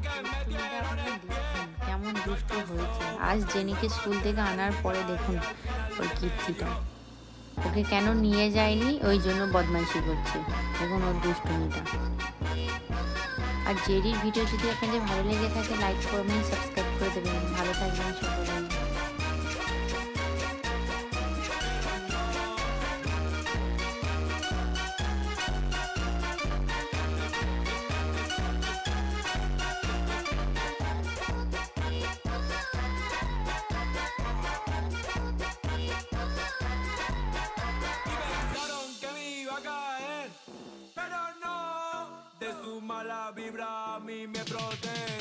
দুষ্টুমিটা আপনারা দেখুন কেমন দুষ্ট হয়েছে। আজ জেনিকে স্কুল থেকে আনার পরে দেখুন ওর কীর্তিটা, ওকে কেন নিয়ে যায়নি ওই জন্য বদমাইশি করছে। দেখুন ওর দুষ্টুমিটা। আর জেরির ভিডিও যদি আপনাদের ভালো লেগে থাকে লাইক করবেন, সাবস্ক্রাইব করে দেবেন। ভালো থাকবেন সকলে। Pero no, de su mala vibra a mí me protege.